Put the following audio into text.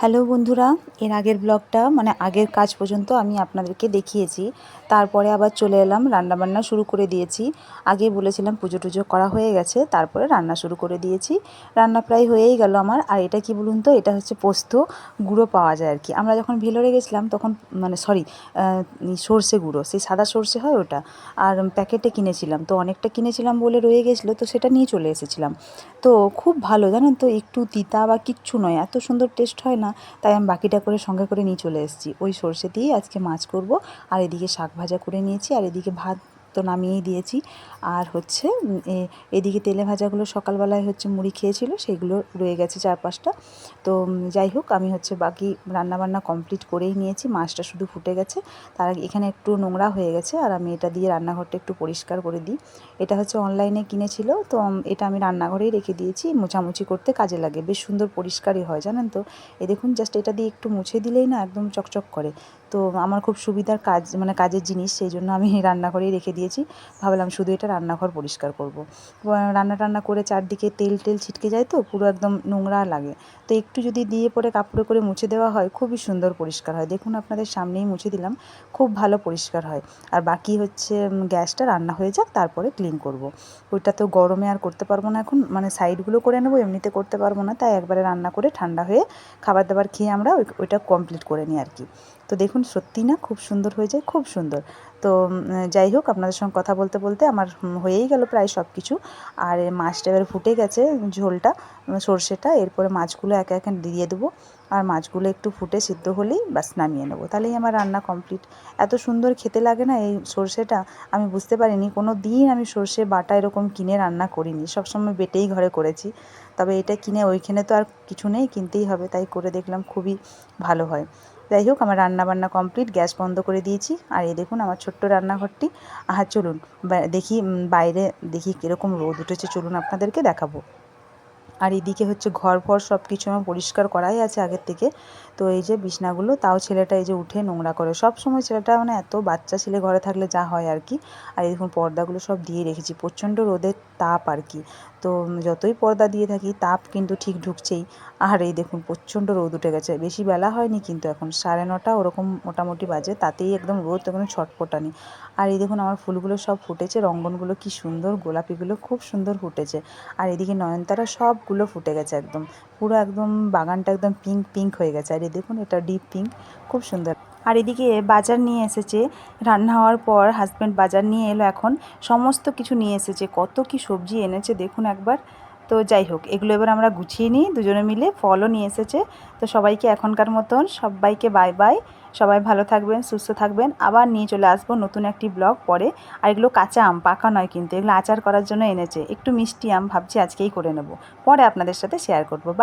Hello বন্ধুরা, এর আগের ব্লগটা মানে আগের কাজ পর্যন্ত আমি আপনাদেরকে দেখিয়েছি। তারপরে আবার চলে এলাম, রান্নাবান্না শুরু করে দিয়েছি। আগে বলেছিলাম পুজো টুজো করা হয়ে গেছে, তারপরে রান্না শুরু করে দিয়েছি। রান্না প্রায় হয়েই গেল আমার। আর এটা কি বলুন তো, এটা হচ্ছে পোস্ত গুঁড়ো পাওয়া যায় আর কি। আমরা যখন ভেলোরে গেছিলাম তখন মানে সর্ষে গুঁড়ো, সেই সাদা সর্ষে হয় ওটা। আর প্যাকেটে কিনেছিলাম, তো অনেকটা কিনেছিলাম বলে রয়ে গেছিলো, তো সেটা নিয়ে চলে এসেছিলাম। তো খুব ভালো জানেন তো, একটু তিতা বা কিচ্ছু নয়, এত সুন্দর টেস্ট হয় না। তাই আমি বাকিটা করে সঙ্গে করে নিয়ে চলে এসেছি। ওই সর্ষে দিয়েই আজকে মাছ করব। আর এদিকে শাক ভাজা করে নিয়েছি, আর এদিকে ভাত তো নামিয়েই দিয়েছি। আর হচ্ছে এদিকে তেলে ভাজাগুলো সকালবেলায় হচ্ছে মুড়ি খেয়েছিল, সেইগুলো রয়ে গেছে 4-5টা। তো যাই হোক, আমি হচ্ছে বাকি রান্নাবান্না কমপ্লিট করেই নিয়েছি। মাছটা শুধু ফুটে গেছে। তার আগে এখানে একটু নোংরা হয়ে গেছে, আর আমি এটা দিয়ে রান্নাঘরটা একটু পরিষ্কার করে দিই। এটা হচ্ছে অনলাইনে কিনেছিল, তো এটা আমি রান্নাঘরেই রেখে দিয়েছি। মোছামুছি করতে কাজে লাগে, বেশ সুন্দর পরিষ্কারই হয় জানেন তো। এই দেখুন, জাস্ট এটা দিয়ে একটু মুছে দিলেই না একদম চকচক করে। তো আমার খুব সুবিধার কাজ, মানে কাজের জিনিস, সেই জন্য আমি রান্নাঘরেই রেখে দিয়েছি। ভাবলাম শুধু এটা রান্নাঘর পরিষ্কার করব। রান্না টান্না করে চারদিকে তেল টেল ছিটকে যায়, তো পুরো একদম নোংরা লাগে। তো একটু যদি দিয়ে পরে কাপড়ে করে মুছে দেওয়া হয়, খুবই সুন্দর পরিষ্কার হয়। দেখুন আপনাদের সামনেই মুছে দিলাম, খুব ভালো পরিষ্কার হয়। আর বাকি হচ্ছে গ্যাসটা রান্না হয়ে যাক, তারপরে ক্লিন করব। ওইটা তো গরমে আর করতে পারবো না এখন, মানে সাইডগুলো করে নেবো, এমনিতে করতে পারবো না। তাই একবারে রান্না করে ঠান্ডা হয়ে খাবার দাবার খেয়ে আমরা ওইটা কমপ্লিট করে নিই আর কি। তো দেখুন, সত্যিই না খুব সুন্দর হয়ে যায়, খুব সুন্দর। তো যাই হোক, আপনাদের সঙ্গে কথা বলতে বলতে আমার হয়েই গেল প্রায় সব কিছু। আর মাছটা এবার ফুটে গেছে, ঝোলটা, সর্ষেটা। এরপরে মাছগুলো একে একে দিয়ে দেবো। আর মাছগুলো একটু ফুটে সিদ্ধ হলেই ব্যাস নামিয়ে নেবো, তাহলেই আমার রান্না কমপ্লিট। এত সুন্দর খেতে লাগে না এই সর্ষেটা। আমি বুঝতে পারিনি কোনো দিন আমি সর্ষে বাটা এরকম কিনে রান্না করিনি, সবসময় বেটেই ঘরে করেছি। তবে এটা কিনে ওইখানে তো আর কিছু নেই, কিনতেই হবে, তাই করে দেখলাম খুবই ভালো হয়। যাই হোক, আমার রান্না বান্না কমপ্লিট, গ্যাস বন্ধ করে দিয়েছি। আর এই দেখুন আমার ছোট্ট রান্নাঘরটি। চলুন দেখি, বাইরে দেখি কীরকম রোদ উঠেছে, চলুন আপনাদেরকে দেখাবো। আর এদিকে হচ্ছে ঘর ফর সব কিছু আমার পরিষ্কার করাই আছে আগের থেকে। তো এই যে বিছনাগুলো, তাও ছেলেটা এই যে উঠে নোংরা করে সব সময়। ছেলেটা মানে এত বাচ্চা ছেলে ঘরে থাকলে যা হয় আর কি। আর এই দেখুন পর্দাগুলো সব দিয়ে রেখেছি, প্রচণ্ড রোদের তাপ আর কি। তো যতই পর্দা দিয়ে থাকি, তাপ কিন্তু ঠিক ঢুকছেই। আর এই দেখুন প্রচণ্ড রোদ উঠে গেছে, বেশি বেলা হয়নি কিন্তু এখন 9:30 ওরকম মোটামুটি বাজে, তাতেই একদম রোদ একদম ছটফটানি। আর এই দেখুন আমার ফুলগুলো সব ফুটেছে, রঙ্গনগুলো কি সুন্দর, গোলাপিগুলো খুব সুন্দর ফুটেছে। আর এদিকে নয়নতারা সবগুলো ফুটে গেছে একদম, পুরো একদম বাগানটা একদম পিঙ্ক পিঙ্ক হয়ে গেছে। আর এই দেখুন এটা ডিপ পিঙ্ক, খুব সুন্দর। আর এদিকে বাজার নিয়ে এসেছে, রান্না হওয়ার পর হাজব্যান্ড বাজার নিয়ে এলো, এখন সমস্ত কিছু নিয়ে এসেছে, কত কি সবজি এনেছে দেখুন একবার। তো যাই হোক, এগুলো এবার আমরা গুছিয়ে নিই দুজনে মিলে। ফলও নিয়ে এসেছে। তো সবাইকে এখনকার মতন সবাইকে বাই বাই। সবাই ভালো থাকবেন, সুস্থ থাকবেন। আবার নিয়ে চলে আসবো নতুন একটি ব্লগ পরে। আর এগুলো কাঁচা আম, পাকা নয় কিন্তু, এগুলো আচার করার জন্য এনেছে। একটু মিষ্টি আম, ভাবছি আজকেই করে নেব, পরে আপনাদের সাথে শেয়ার করব। বাই।